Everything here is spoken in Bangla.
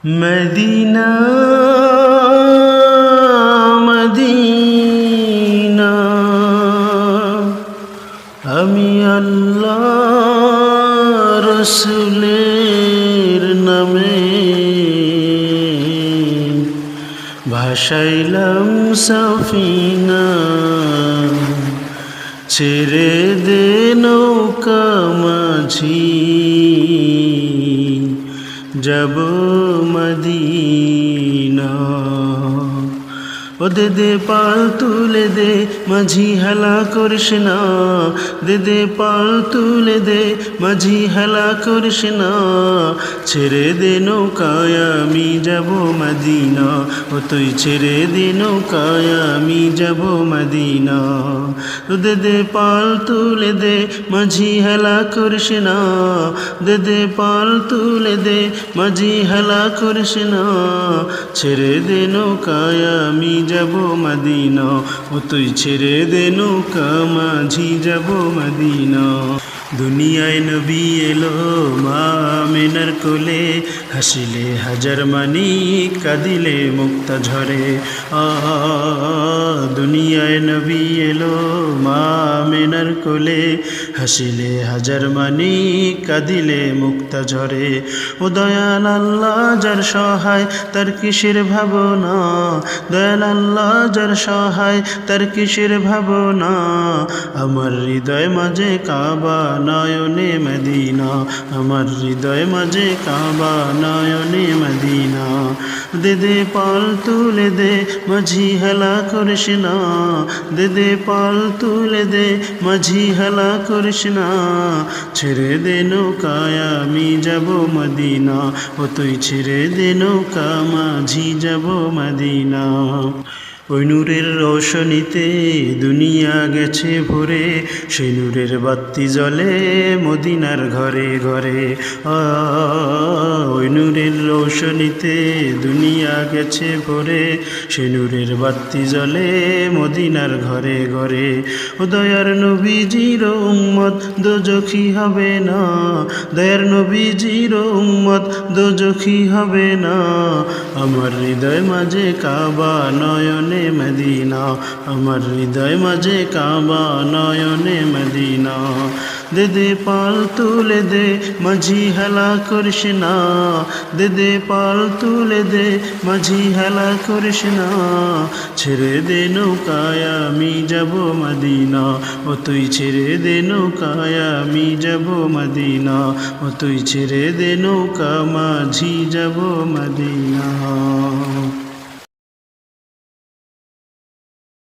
মদিনা মদিনা আমি আল্লাহ রসুলের নামে ভাসাইলাম সফিনা ছেড়ে দে নৌকা মাঝি যাব মদিনা ও দে পাল তুলে দে মাঝি হেলা করিস না দে পাল তুলে দে মাঝি হেলা করিস না ছেড়ে দে নৌকায় আমি যাব মদিনা ও তুই ছেড়ে দে নৌকায় আমি যাব মদিনা দে পাল তুলে দে মাঝি হেলা করিস না দে পাল তুলে দে মাঝি হেলা করিস না ছেড়ে দে নৌকায় আমি যাব মদিনা ও তুই ছেড়ে দে নৌকা মাঝি যাব মদিনা দুনিয়ায় নবী এলো মা আমিনার কোলে হাসিলে হাজার মানি কাঁদিলে মুক্তা ঝরে দুনিয়ায় নবী এলো মা আমিনার কোলে হাসিলে হাজার মানি কাঁদিলে মুক্তা ঝরে ও দয়াল আল্লাহ যার সহায় তার কিসের ভাবনা দয়াল আল্লাহ যার সহায় তার কিসের ভাবনা আমার হৃদয় মাঝে কাবা নয়নে মদিনা আমার হৃদয় মাঝে কাবা নয়নে মদিনা দে পাল তুলে দে মাঝি হেলা করিস না দে পাল তুলে দে মাঝি হেলা করিস না ছেড়ে দে নৌকায় আমি যাব মদিনা ও তুই ছেড়ে দে নৌকা মাঝি যাব মদিনা ওই নূরের রোশনীতে দুনিয়া গেছে ভরে সেই নূরের বাতি জ্বলে মদিনার ঘরে ঘরে ওই নূরের রোশনীতে দুনিয়া গেছে ভরে সেই নূরের বাতি জ্বলে মদিনার ঘরে ঘরে ও দয়ার নবীজির উম্মত দোজখী হবে না দয়ার নবীজির উম্মত দোজখী হবে না আমার হৃদয় মাঝে কাবা নয়নে মদিনা আমার হৃদয় মাঝে কাবা নয়নে মদিনা দে পাল তুলে দে মাঝি হেলা করিস না দে পাল তুলে দে মাঝি হেলা করিস না ছেড়ে দে নৌকায় আমি যাব মদিনা ও তুই ছেড়ে দে নৌকায় আমি যাব মদিনা ও তুই ছেড়ে দে নৌকা মাঝি যাব মদিনা